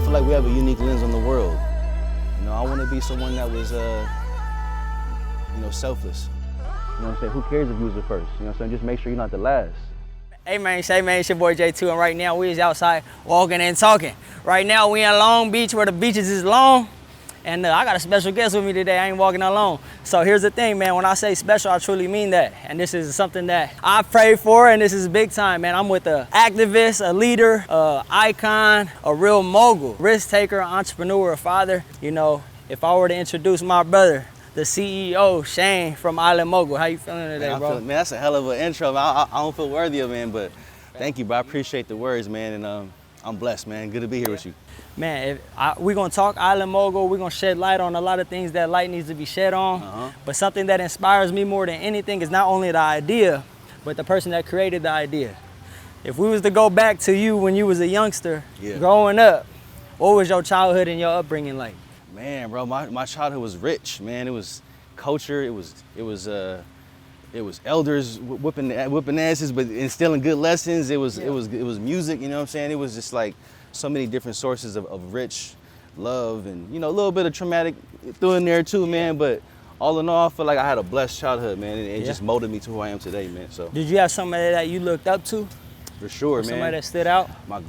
I feel like we have a unique lens on the world. You know, I want to be someone that was, selfless. You know what I'm saying? Who cares if you was the first? You know what I'm saying? Just make sure you're not the last. Hey man, Shay man, it's your boy J2, and right now we is outside walking and talking. Right now we in Long Beach where the beaches is long, and I got a special guest with me today. I ain't walking alone. So here's the thing, man, when I say special, I truly mean that. And this is something that I pray for, and this is big time, man. I'm with an activist, a leader, a icon, a real mogul, risk taker, entrepreneur, a father. You know, if I were to introduce my brother, the CEO, Shane from ISLAND Mogul. How you feeling today, bro? Man, that's a hell of an intro. I don't feel worthy of it, man, but thank you, bro. I appreciate the words, man, and I'm blessed, man. Good to be here with you. Man, we're going to talk ISLAND Mogul. We're going to shed light on a lot of things that light needs to be shed on. But something that inspires me more than anything is not only the idea, but the person that created the idea. If we was to go back to you when you was a youngster, growing up, what was your childhood and your upbringing like? Man, bro, my childhood was rich, man. It was culture. It was elders whipping asses, but instilling good lessons. It was music. You know what I'm saying? It was just like so many different sources of rich love, and a little bit of traumatic through in there too, man. But all in all, I feel like I had a blessed childhood, man. It just molded me to who I am today, man. So did you have somebody that you looked up to? For sure, man. Somebody that stood out? My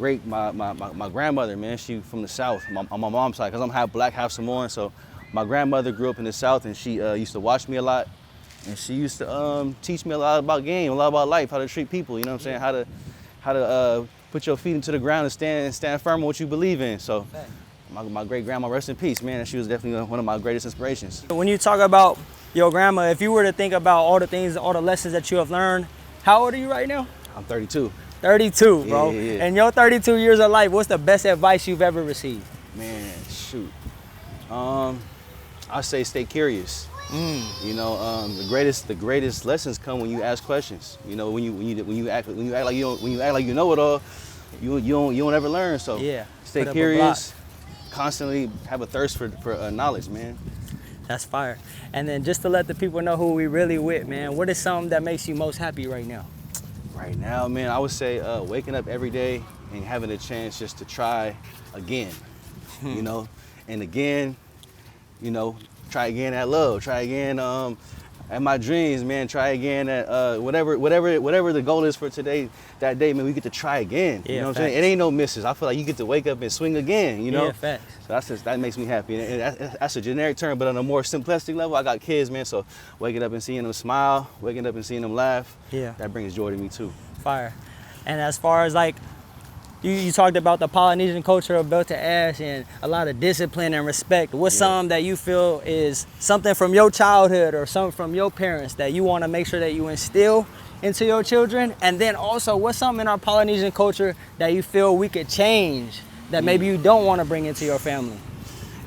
grandmother, man, she from the South, on my mom's side, because I'm half black, half Samoan. So my grandmother grew up in the South, and she used to watch me a lot. And she used to teach me a lot about game, a lot about life, how to treat people, you know what I'm saying? How to put your feet into the ground and stand firm on what you believe in. So my great grandma, rest in peace, man. She was definitely one of my greatest inspirations. When you talk about your grandma, if you were to think about all the things, all the lessons that you have learned, how old are you right now? I'm 32. 32, bro. Yeah. In your 32 years of life, what's the best advice you've ever received? Man, shoot. I say stay curious. You know, the greatest lessons come when you ask questions. You know, when you act like you know it all, you don't ever learn. So stay curious, constantly have a thirst for knowledge, man. That's fire. And then just to let the people know who we really with, man, what is something that makes you most happy right now? Right now, man, I would say waking up every day and having a chance just to try again, you know, and again, try again at love, try again at my dreams, man, try again at whatever the goal is for today, that day, man, we get to try again. You know what I'm saying? It ain't no misses. I feel like you get to wake up and swing again, you know? Yeah, facts. So that makes me happy. And that's a generic term, but on a more simplistic level, I got kids, man, so waking up and seeing them smile, waking up and seeing them laugh, that brings joy to me too. Fire. And as far as like, you talked about the Polynesian culture of built to ash and a lot of discipline and respect. What's something that you feel is something from your childhood or something from your parents that you want to make sure that you instill into your children? And then also, what's something in our Polynesian culture that you feel we could change that maybe you don't want to bring into your family?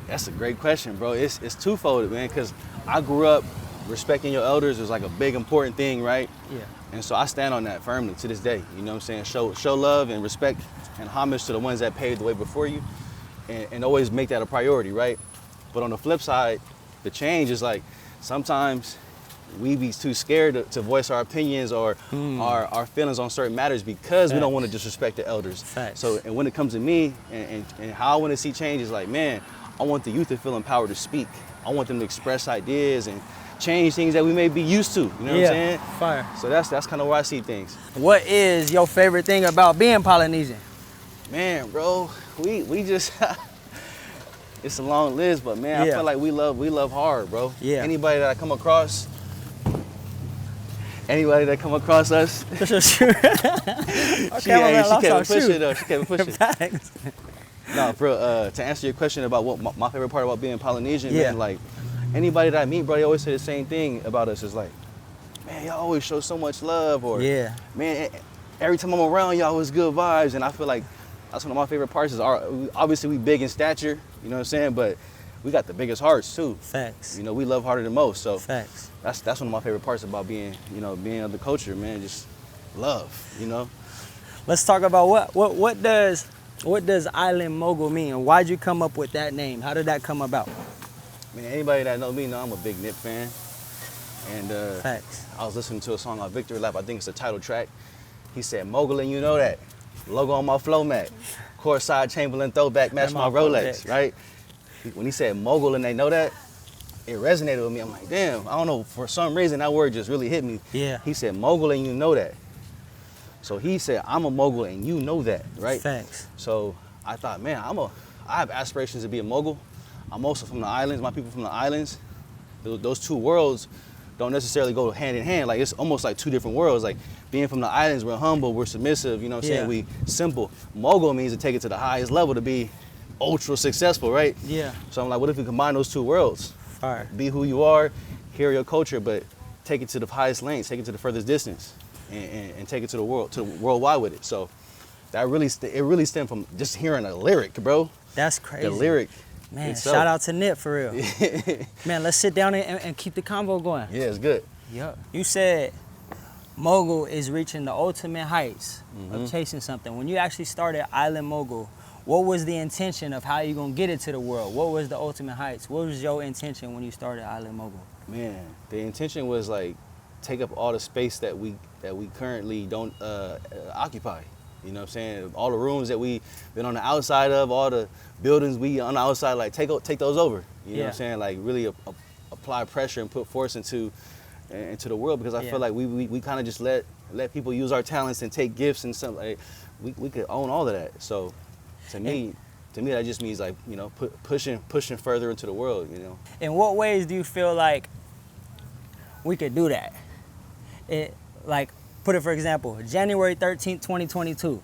That's a great question, bro. It's twofold, man, because I grew up respecting your elders is like a big important thing, right? Yeah. And so I stand on that firmly to this day. You know what I'm saying? Show love and respect and homage to the ones that paved the way before you, and always make that a priority, right? But on the flip side, the change is like sometimes we be too scared to voice our opinions or our feelings on certain matters because we don't want to disrespect the elders. Facts. So, and when it comes to me and how I want to see change is like, man, I want the youth to feel empowered to speak. I want them to express ideas and change things that we may be used to, you know what I'm saying? Fire. So that's kind of where I see things. What is your favorite thing about being Polynesian? Man, bro, we just, it's a long list, but man, I feel like we love hard, bro. Yeah. Anybody that come across us, she kept pushing though. She kept pushing. No, bro. To answer your question about what my favorite part about being Polynesian, man, like anybody that I meet, bro, they always say the same thing about us. It's like, man, y'all always show so much love, or man, every time I'm around y'all, it's good vibes, and I feel like that's one of my favorite parts. Is obviously we big in stature, you know what I'm saying, but we got the biggest hearts too. Facts. You know, we love harder than most. So facts. That's one of my favorite parts about being of the culture, man. Just love, you know. Let's talk about what does ISLAND Mogul mean, and why'd you come up with that name? How did that come about? Man, anybody that knows me know I'm a big Nip fan. And facts. I was listening to a song on Victory Lap. I think it's the title track. He said, "Mogul, and you know that. Logo on my flow mat. courtside Chamberlain throwback, match my Rolex, right? When he said mogul and they know that, it resonated with me. I'm like, damn, I don't know, for some reason that word just really hit me. Yeah. He said mogul and you know that. So he said, I'm a mogul and you know that, right? Thanks. So I thought, man, I have aspirations to be a mogul. I'm also from the islands, my people from the islands. Those two worlds don't necessarily go hand in hand. Like, it's almost like two different worlds. Like, being from the islands, we're humble, we're submissive, you know what I'm saying? We simple. Mogul means to take it to the highest level, to be ultra successful, right? Yeah. So I'm like, what if we combine those two worlds? Fire. Be who you are, carry your culture, but take it to the highest lengths, take it to the furthest distance, and take it to the world, to worldwide with it. So that really, it really stemmed from just hearing a lyric, bro. That's crazy. The lyric. Man, itself. shout out to Nip for real. Man, let's sit down and keep the convo going. Yeah, it's good. Yep. You said mogul is reaching the ultimate heights of chasing something. When you actually started Island Mogul, what was the intention of how you gonna get it to the world? What was the ultimate heights? What was your intention when you started Island Mogul? Man, the intention was like take up all the space that we currently don't occupy. You know what I'm saying? All the rooms that we been on the outside of, all the buildings we on the outside, like take those over. You know what I'm saying? Like really apply pressure and put force into the world, because I feel like we kind of just let people use our talents and take gifts and something. Like we could own all of that. So to me that just means, like, you know, pushing further into the world. You know. In what ways do you feel like we could do that? Like, put it for example, January 13th, 2022.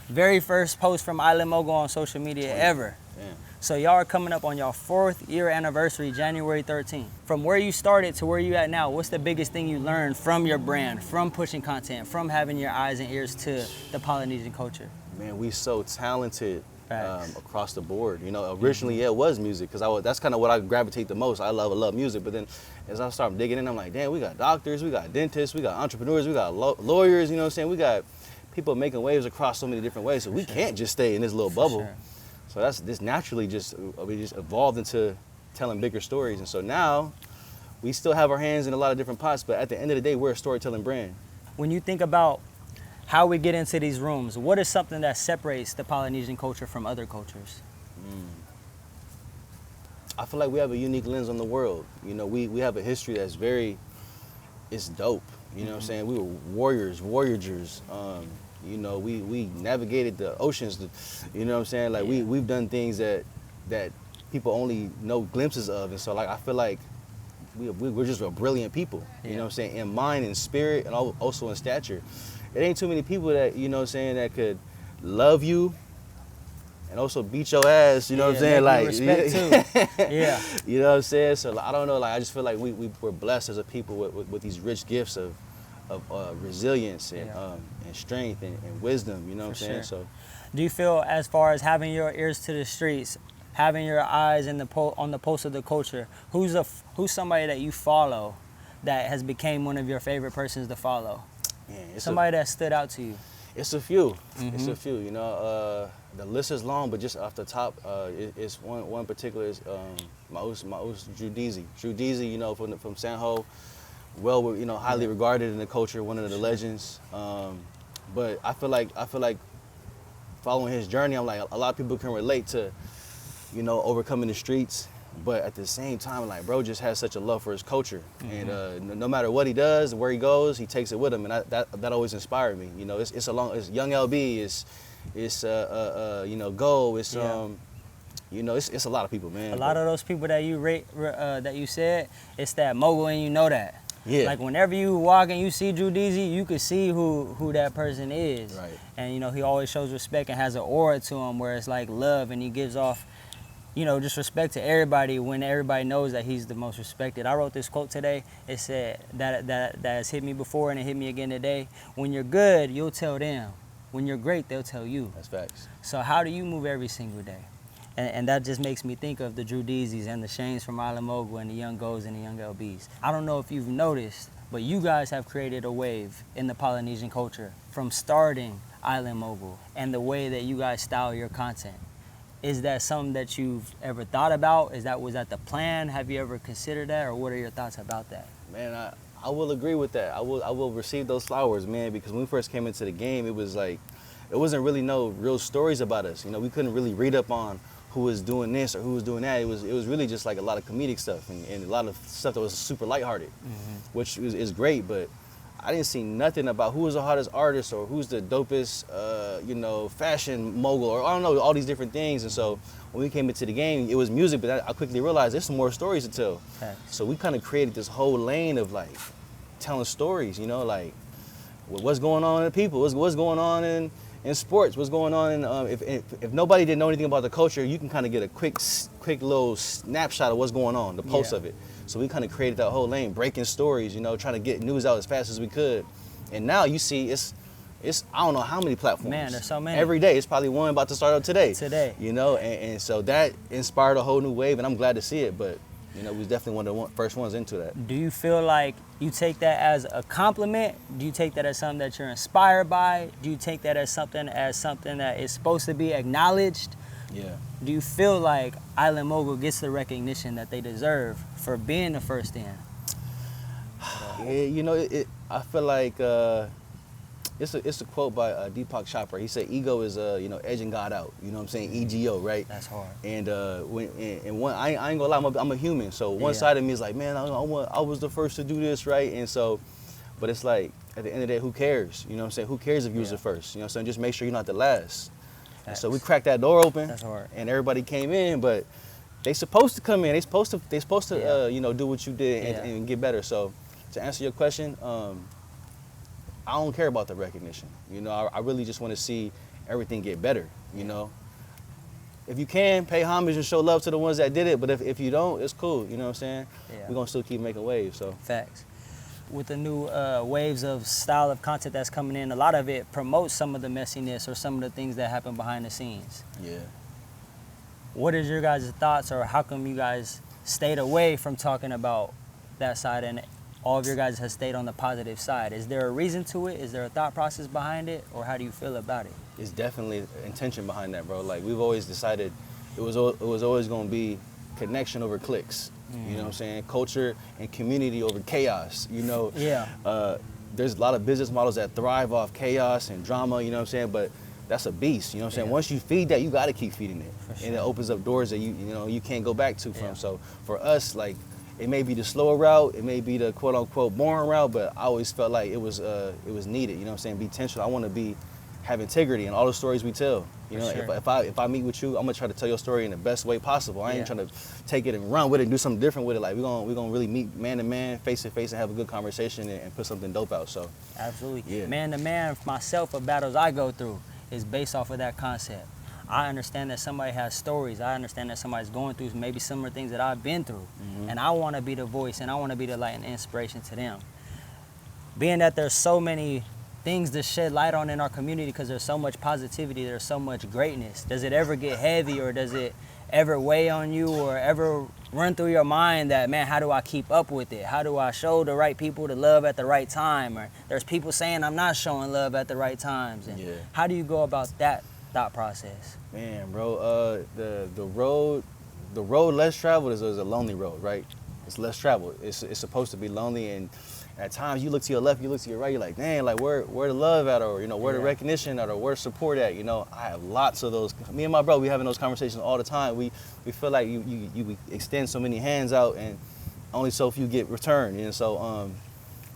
Very first post from Island Mogul on social media ever. Damn. So y'all are coming up on your 4th year anniversary, January 13th. From where you started to where you at now, what's the biggest thing you learned from your brand, from pushing content, from having your eyes and ears to the Polynesian culture? Man, we so talented across the board. You know, originally, yeah, it was music, because that's kind of what I gravitate the most. I love music, but then as I start digging in, I'm like, damn, we got doctors, we got dentists, we got entrepreneurs, we got lawyers, you know what I'm saying? We got people making waves across so many different ways, so we can't just stay in this little bubble. So this naturally we just evolved into telling bigger stories. And so now we still have our hands in a lot of different pots, but at the end of the day, we're a storytelling brand. When you think about how we get into these rooms, what is something that separates the Polynesian culture from other cultures? I feel like we have a unique lens on the world. You know, we have a history that's it's dope. You know what I'm saying? We were voyagers. You know, we navigated the oceans. You know what I'm saying? Like we've done things that people only know glimpses of. And so, like, I feel like we're just a brilliant people. You know what I'm saying? In mind and spirit, and also in stature. It ain't too many people that, you know what I'm saying, that could love you and also beat your ass, you know what I'm saying? Like, respect too. Yeah. You know what I'm saying? So I don't know, like, I just feel like we're blessed as a people with these rich gifts of resilience and strength and wisdom, you know what I'm saying? So do you feel, as far as having your ears to the streets, having your eyes on the pulse of the culture, who's somebody that you follow that has became one of your favorite persons to follow? Man, somebody that stood out to you? It's a few. It's a few. You know, the list is long, but just off the top, it's one particular is Maus Drew Deasy, you know, from San Ho. Well, you know, highly regarded in the culture, one of the legends. But I feel like following his journey, I'm like, a lot of people can relate to, you know, overcoming the streets. But at the same time, like, bro just has such a love for his culture, and no matter what he does, where he goes, he takes it with him, and that always inspired me. You know, it's Young LB, it's you know, Go, it's you know, it's a lot of people, man. A lot of those people that you that you said, it's that mogul, and you know that. Yeah. Like, whenever you walk and you see Drew Deasy, you can see who that person is. Right. And, you know, he always shows respect and has an aura to him where it's like love, and he gives off, you know, just respect to everybody when everybody knows that he's the most respected. I wrote this quote today. It said that has hit me before and it hit me again today. When you're good, you'll tell them. When you're great, they'll tell you. That's facts. So how do you move every single day? And that just makes me think of the Drew Deasys and the Shanes from Island Mogul and the Young Goes and the Young LBs. I don't know if you've noticed, but you guys have created a wave in the Polynesian culture from starting Island Mogul and the way that you guys style your content. Is that something that you've ever thought about? Was that the plan? Have you ever considered that, or what are your thoughts about that? Man, I will agree with that. I will receive those flowers, man, because when we first came into the game, it was like, it wasn't really no real stories about us. You know, we couldn't really read up on who was doing this or who was doing that. It was really just like a lot of comedic stuff and a lot of stuff that was super lighthearted, which is great. But I didn't see nothing about who was the hottest artist or who's the dopest, you know, fashion mogul or I don't know, all these different things. And so when we came into the game, it was music, but I quickly realized there's some more stories to tell. Okay. So we kind of created this whole lane of like telling stories, you know, like what's going on in the people, what's going on in sports, what's going on in, if nobody didn't know anything about the culture, you can kind of get a quick little snapshot of what's going on, the pulse of it. So we kind of created that whole lane, breaking stories, you know, trying to get news out as fast as we could. And now you see it's I don't know how many platforms. Man, there's so many. Every day, it's probably one about to start up today. You know, and so that inspired a whole new wave, and I'm glad to see it, but you know, we was definitely one of the first ones into that. Do you feel like you take that as a compliment? Do you take that as something that you're inspired by? Do you take that as something that is supposed to be acknowledged? Yeah. Do you feel like Island Mogul gets the recognition that they deserve for being the first in? Yeah, you know, I feel like it's a quote by Deepak Chopra. He said, "Ego is you know, edging God out." You know what I'm saying? EGO, right? That's hard. And I ain't gonna lie, I'm a human. So one side of me is like, man, I was the first to do this, right? And so, but it's like at the end of the day, who cares? You know what I'm saying? Who cares if you was the first? You know what I'm saying? Just make sure you're not the last. And so we cracked that door open. That's hard. And everybody came in, but they supposed to come in. They supposed to you know, do what you did and get better. So to answer your question, I don't care about the recognition. You know, I really just want to see everything get better, you know. If you can, pay homage and show love to the ones that did it, but if you don't, it's cool, you know what I'm saying? Yeah. We're going to still keep making waves, so. Facts. With the new waves of style of content that's coming in, a lot of it promotes some of the messiness or some of the things that happen behind the scenes. Yeah. What is your guys' thoughts, or how come you guys stayed away from talking about that side and all of your guys have stayed on the positive side? Is there a reason to it? Is there a thought process behind it? Or how do you feel about it? It's definitely intention behind that, bro. Like, we've always decided it was always going to be connection over clicks. You know what I'm saying? Culture and community over chaos, you know? Yeah. There's a lot of business models that thrive off chaos and drama, you know what I'm saying? But that's a beast, you know what I'm saying? Once you feed that, you got to keep feeding it. For sure. And it opens up doors that you know, you can't go back to from. So for us, like, it may be the slower route, it may be the quote unquote boring route, but I always felt like it was needed, you know what I'm saying? Be intentional. I want to have integrity in all the stories we tell. You know, sure. if I meet with you, I'm gonna try to tell your story in the best way possible. I ain't trying to take it and run with it and do something different with it. Like, we're gonna really meet man to man, face to face, and have a good conversation and put something dope out. So Absolutely. Yeah. Man to man, myself, of battles I go through is based off of that concept. I understand that somebody has stories. I understand that somebody's going through maybe similar things that I've been through. And I want to be the voice, and I want to be the light and inspiration to them. Being that there's so many things to shed light on in our community because there's so much positivity, there's so much greatness, does it ever get heavy, or does it ever weigh on you, or ever run through your mind that, man, how do I keep up with it? How do I show the right people the love at the right time? Or there's people saying I'm not showing love at the right times. And how do you go about that thought process? Man, bro, the road less traveled is a lonely road, right? It's less traveled. It's supposed to be lonely, and at times you look to your left, you look to your right, you're like, dang, like where the love at, or, you know, where the recognition at, or where support at, you know? I have lots of those. Me and my bro, we having those conversations all the time. We feel like you extend so many hands out and only so few get returned. And so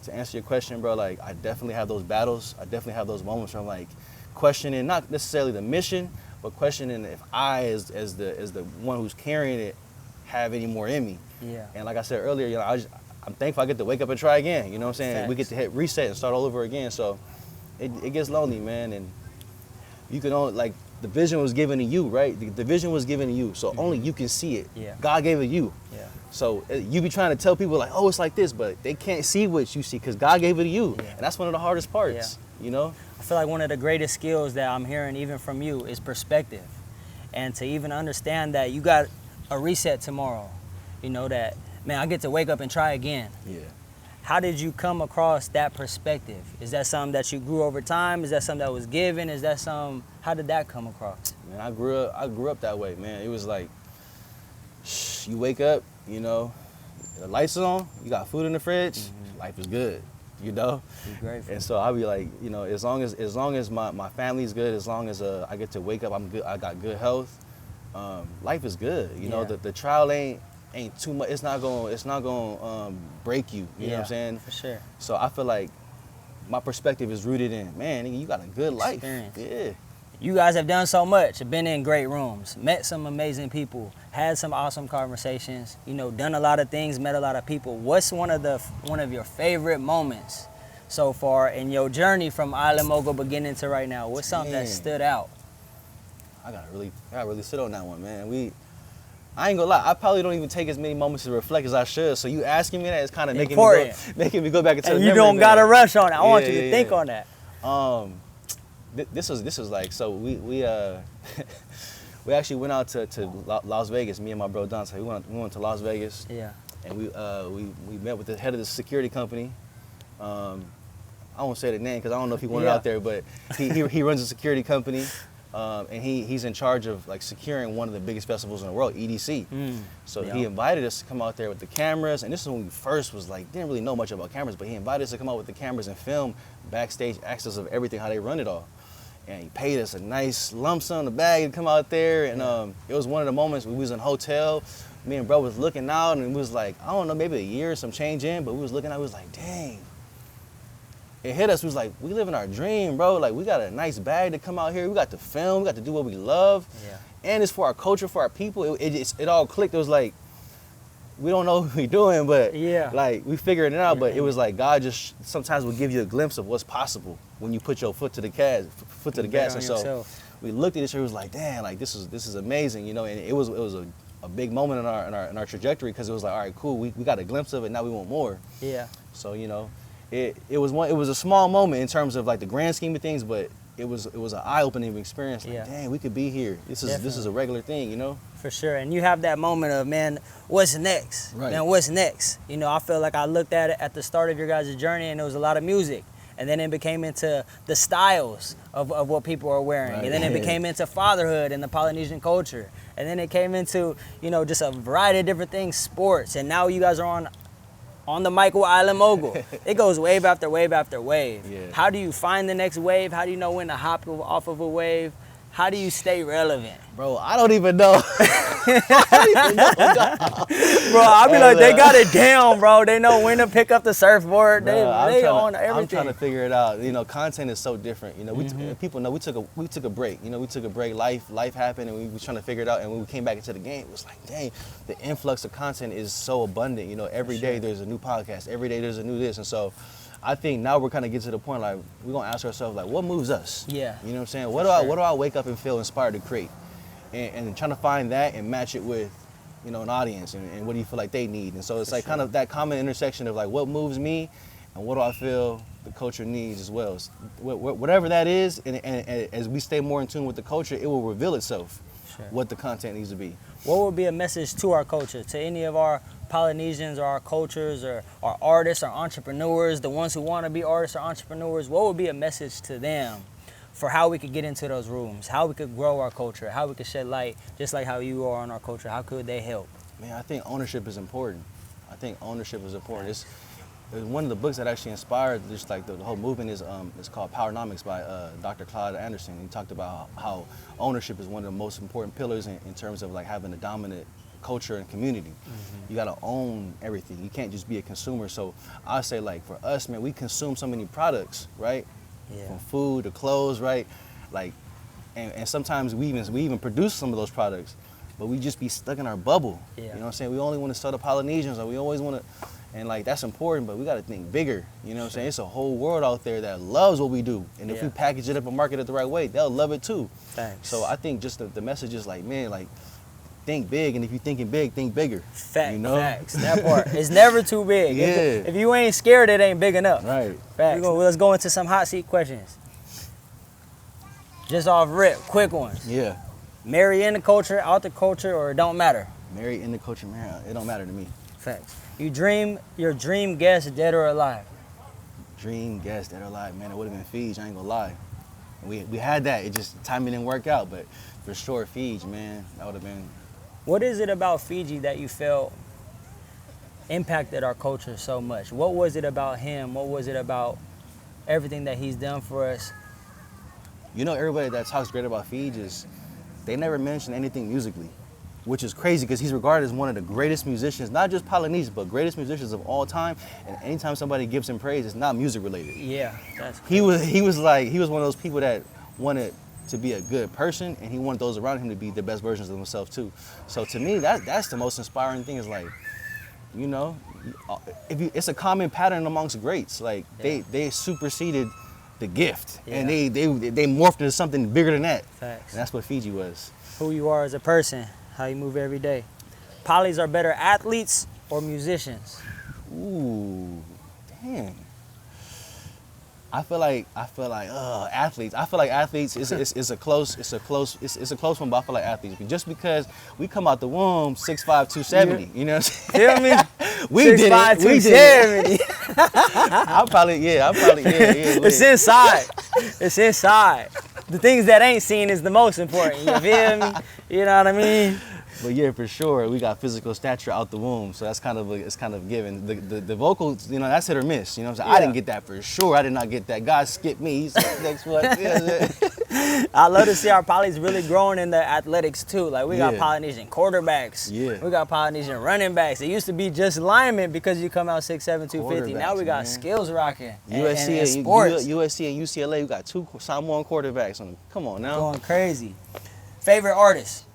to answer your question, bro, like, I definitely have those battles. I definitely have those moments where I'm like questioning not necessarily the mission, but questioning if I, as the one who's carrying it, have any more in me. Yeah. And like I said earlier, you know, I'm thankful I get to wake up and try again. You know what I'm saying? Facts. We get to hit reset and start all over again. So it gets lonely, man. And you can only, like, the vision was given to you, right? The vision was given to you, so only you can see it. Yeah. God gave it to you. Yeah. So you be trying to tell people like, oh, it's like this, but they can't see what you see because God gave it to you. Yeah. And that's one of the hardest parts, you know? I feel like one of the greatest skills that I'm hearing even from you is perspective. And to even understand that you got a reset tomorrow, you know, that, man, I get to wake up and try again. Yeah. How did you come across that perspective? Is that something that you grew over time? Is that something that was given? Is that how did that come across? Man, I grew up that way, man. It was like, you wake up, you know, the lights is on, you got food in the fridge, life is good. you know. Be grateful. And so I'll be like, you know, as long as my family's good, as long as I get to wake up, I'm good, I got good health, life is good. You know, the trial ain't too much. It's not gonna break you. You know what I'm saying? For sure. So I feel like my perspective is rooted in, man, nigga, you got a good Experience. life. Yeah. You guys have done so much, been in great rooms, met some amazing people, had some awesome conversations, you know, done a lot of things, met a lot of people. What's one of your favorite moments so far in your journey from Island Mogul beginning to right now? What's something that stood out? I gotta really sit on that one, man. I ain't gonna lie, I probably don't even take as many moments to reflect as I should. So you asking me that is kind of making me go back into the And memory, you don't man. gotta rush on it. I want you to think on that. This was like, so we actually went out to Las Vegas. Me and my bro Dante. We went to Las Vegas. Yeah. And we met with the head of the security company. I won't say the name because I don't know if he wanted it out there, but he runs a security company. And he's in charge of like securing one of the biggest festivals in the world, EDC. So he invited us to come out there with the cameras, and this is when we first was like, didn't really know much about cameras, but he invited us to come out with the cameras and film backstage access of everything, how they run it all. And he paid us a nice lump sum in the bag to come out there, and it was one of the moments we was in a hotel. Me and bro was looking out, and we was like, I don't know, maybe a year or some change in, but we was looking out, we was like, dang. It hit us, we was like, we living our dream, bro. Like, we got a nice bag to come out here. We got to film, we got to do what we love. Yeah. And it's for our culture, for our people. It all clicked. It was like, we don't know what we doing, but like, we figured it out. But it was like, God just sometimes will give you a glimpse of what's possible when you put your foot to the gas. And so we looked at each other, it was like, damn, like, this is amazing, you know. And it was a big moment in our trajectory, because it was like, all right, cool, we got a glimpse of it, now we want more. Yeah. So, you know, it was a small moment in terms of like the grand scheme of things, but it was an eye-opening experience. Like, dang, we could be here. This is a regular thing, you know. For sure. And you have that moment of, man, what's next? Right. Man, what's next? You know, I feel like I looked at it at the start of your guys' journey, and there was a lot of music. And then it became into the styles of what people are wearing. Right. And then it became into fatherhood and the Polynesian culture. And then it came into, you know, just a variety of different things, sports. And now you guys are on the mic with Island Mogul. It goes wave after wave after wave. Yeah. How do you find the next wave? How do you know when to hop off of a wave? How do you stay relevant? Bro, I don't even know. I don't even know. Bro, I'll be like, they got it down, bro. They know when to pick up the surfboard. They own everything. I'm trying to figure it out. You know, content is so different. You know, people know we took a break. You know, we took a break. Life happened, and we were trying to figure it out. And when we came back into the game, it was like, dang, the influx of content is so abundant. You know, every day there's a new podcast. Every day there's a new this. And so I think now we're kind of getting to the point, like, we're going to ask ourselves, like, what moves us? Yeah. You know what I'm saying? What do I wake up and feel inspired to create? And trying to find that and match it with, you know, an audience, and what do you feel like they need? And so it's like kind of that common intersection of like, what moves me and what do I feel the culture needs as well. Whatever that is, and as we stay more in tune with the culture, it will reveal itself what the content needs to be. What would be a message to our culture, to any of our Polynesians or our cultures or our artists or entrepreneurs, the ones who want to be artists or entrepreneurs? What would be a message to them for how we could get into those rooms, how we could grow our culture, how we could shed light, just like how you are on our culture? How could they help? Man, I think ownership is important. It's one of the books that actually inspired just like the whole movement is called Powernomics by Dr. Claude Anderson. He talked about how ownership is one of the most important pillars in terms of like having a dominant culture and community. You gotta own everything. You can't just be a consumer. So I say, like, for us, man, we consume so many products, right? Yeah. From food to clothes, right? Like, and sometimes we even produce some of those products, but we just be stuck in our bubble. Yeah. You know what I'm saying? We only want to sell to Polynesians, or we always want to, and like, that's important, but we got to think bigger. You know what I'm saying? It's a whole world out there that loves what we do, and if we package it up and market it the right way, they'll love it too. Thanks. So I think just the message is like, man, like, think big, and if you're thinking big, think bigger. Facts. You know? Facts. That part. It's never too big. Yeah. If you ain't scared, it ain't big enough. Right. Facts. Let's go into some hot seat questions. Just off rip, quick ones. Yeah. Marry in the culture, out the culture, or it don't matter? Marry in the culture, man. It don't matter to me. Facts. Your dream guest, dead or alive? Dream guest, dead or alive, man. It would have been Fiji. I ain't gonna lie. We had that. It just timing didn't work out, but for sure, Fiji, man. That would have been. What is it about Fiji that you felt impacted our culture so much? What was it about him? What was it about everything that he's done for us? You know, everybody that talks great about Fiji is, they never mention anything musically, which is crazy because he's regarded as one of the greatest musicians, not just Polynesian, but greatest musicians of all time. And anytime somebody gives him praise, it's not music related. Yeah, that's He was one of those people that wanted to be a good person, and he wanted those around him to be the best versions of himself too. So to me, that's the most inspiring thing. Is like, you know, it's a common pattern amongst greats. Like they superseded the gift, and they morphed into something bigger than that. Facts. And that's what Fiji was. Who you are as a person, how you move every day. Polys are better athletes or musicians? Ooh, dang. I feel like athletes. I feel like athletes is a close one, but I feel like athletes. Just because we come out the womb 6'5", 270, you know what I'm saying? Feel me? We did 6'5", it. We did it. 270. I'm probably yeah. It's inside. It's inside. The things that ain't seen is the most important. You feel me? You know what I mean? But yeah, for sure, we got physical stature out the womb, so that's kind of given. The vocals, you know, that's hit or miss. You know what I'm saying? Yeah. I didn't get that for sure. I did not get that. God skipped me. He's next one. I love to see our Polys really growing in the athletics too. Like we got Yeah. Polynesian quarterbacks. Yeah. We got Polynesian running backs. It used to be just linemen because you come out 6'7", 250. Now we got man. skills rocking. USC and sports. USC and UCLA, we got 2 Samoan quarterbacks on them. Come on now. Going crazy. Favorite artist?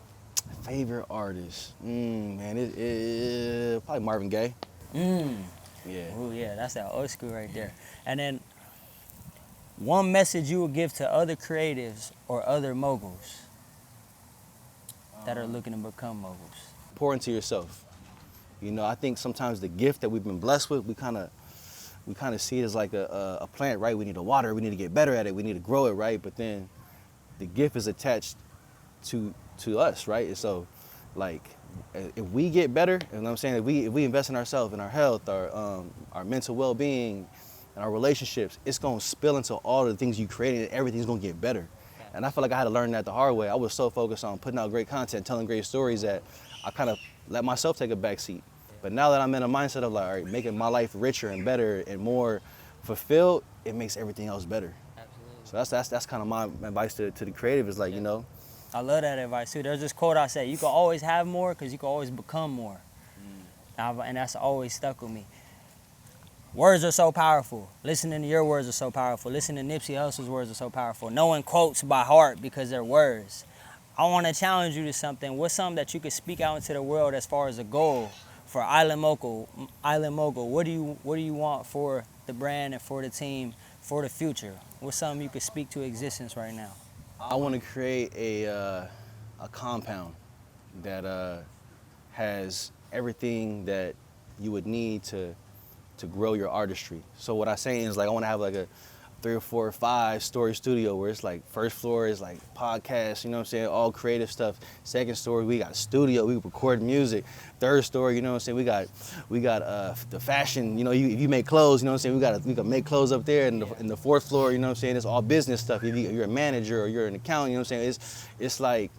Favorite artist? Man, it probably Marvin Gaye. Yeah. Oh yeah, that's that old school right there. And then one message you would give to other creatives or other moguls that are looking to become moguls. Pour into yourself. You know, I think sometimes the gift that we've been blessed with, we kind of see it as like a plant, right? We need to water it, we need to get better at it, we need to grow it, right? But then the gift is attached to us, right? And so, like, if we get better, you know what I'm saying? If we invest in ourselves, in our health, our mental well-being, and our relationships, it's gonna spill into all the things you created, and everything's gonna get better. And I feel like I had to learn that the hard way. I was so focused on putting out great content, telling great stories, that I kind of let myself take a back seat. But now that I'm in a mindset of like, all right, making my life richer and better and more fulfilled, it makes everything else better. Absolutely. So that's kind of my advice to the creative is like, you know. I love that advice too. There's this quote I say, you can always have more because you can always become more. And that's always stuck with me. Words are so powerful. Listening to your words are so powerful. Listening to Nipsey Hussle's words are so powerful. Knowing quotes by heart because they're words. I want to challenge you to something. What's something that you could speak out into the world as far as a goal for Island Mogul? What do you want for the brand and for the team for the future? What's something you could speak to existence right now? I want to create a compound that has everything that you would need to grow your artistry. So what I'm saying is like I want to have like a 3 or 4 or 5 story studio where it's like first floor is like podcasts, you know what I'm saying, all creative stuff. Second story, we got studio, we record music. Third story, you know what I'm saying, we got the fashion, you know, if you make clothes, you know what I'm saying, we can make clothes up there. And in the 4th floor, you know what I'm saying, it's all business stuff. If you're a manager or you're an accountant, you know what I'm saying, it's like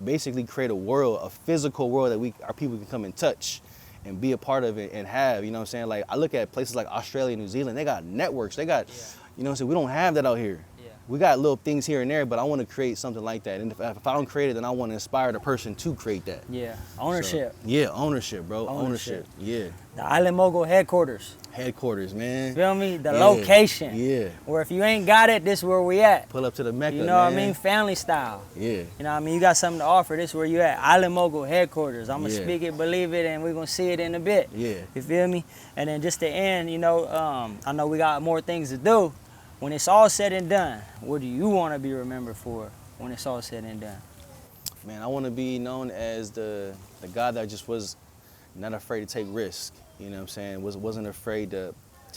basically create a world, a physical world that our people can come and touch and be a part of it and have, you know what I'm saying? Like, I look at places like Australia, New Zealand, they got networks, they got, you know what I'm saying? We don't have that out here. We got little things here and there, but I want to create something like that. And if I don't create it, then I want to inspire the person to create that. Yeah, ownership. So, yeah, ownership, bro. Ownership. Yeah. The Island Mogul headquarters. Headquarters, man. Feel me? The location. Yeah. Where if you ain't got it, this is where we at. Pull up to the Mecca, You know what I mean? Family style. Yeah. You know what I mean? You got something to offer. This is where you at. Island Mogul headquarters. I'm going to Yeah. speak it, believe it, and we're going to see it in a bit. Yeah. You feel me? And then just to end, you know, I know we got more things to do. When it's all said and done, what do you want to be remembered for when it's all said and done? Man, I want to be known as the guy that just was not afraid to take risks. You know what I'm saying? Wasn't afraid to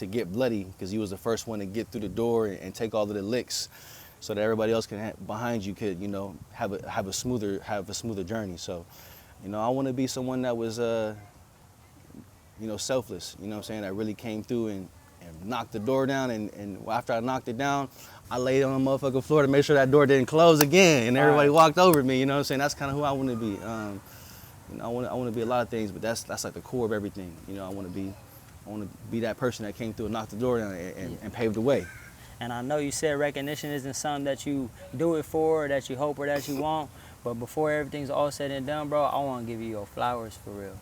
get bloody because he was the first one to get through the door and take all of the licks, so that everybody else behind you could, you know, have a smoother journey. So, you know, I want to be someone that was, you know, selfless. You know what I'm saying? That really came through and knocked the door down, and after I knocked it down, I laid on the motherfucking floor to make sure that door didn't close again, and everybody walked over me. You know what I'm saying? That's kind of who I want to be. You know, I want to be a lot of things, but that's like the core of everything. You know, I want to be that person that came through and knocked the door down and paved the way. And I know you said recognition isn't something that you do it for, or that you hope, or that you want. But before everything's all said and done, bro, I want to give you your flowers for real.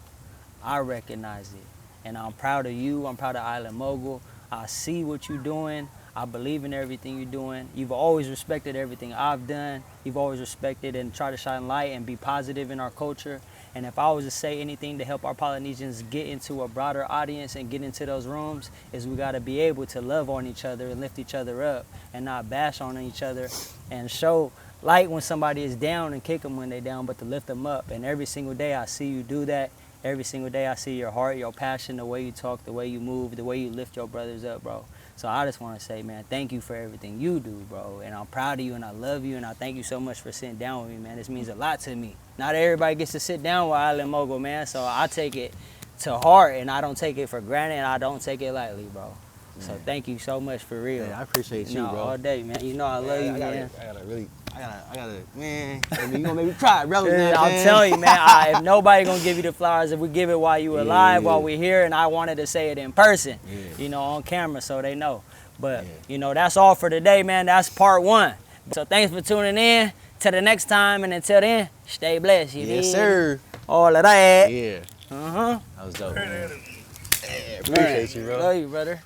I recognize it. And I'm proud of you. I'm proud of Island Mogul. I see what you're doing. I believe in everything you're doing. You've always respected everything I've done. You've always respected and try to shine light and be positive in our culture. And if I was to say anything to help our Polynesians get into a broader audience and get into those rooms, is we got to be able to love on each other and lift each other up and not bash on each other and show light when somebody is down and kick them when they're down, but to lift them up. And every single day I see you do that. Every single day I see your heart, your passion, the way you talk, the way you move, the way you lift your brothers up, bro. So I just want to say, man, thank you for everything you do, bro. And I'm proud of you and I love you and I thank you so much for sitting down with me, man. This means a lot to me. Not everybody gets to sit down with Island Mogul, man. So I take it to heart and I don't take it for granted and I don't take it lightly, bro. Man. So thank you so much for real. Yeah, I appreciate you, bro. All day, man. You know I love you, man. I gotta, man. You gonna make me cry, bro. I'm telling you, man. If nobody gonna give you the flowers, if we give it while you alive, while we're here, and I wanted to say it in person, you know, on camera, so they know. But you know, that's all for today, man. That's part 1. So thanks for tuning in. Till the next time, and until then, stay blessed. Yes, sir. All of that. Yeah. That was dope, man. Yeah, appreciate you, bro. Love you, brother.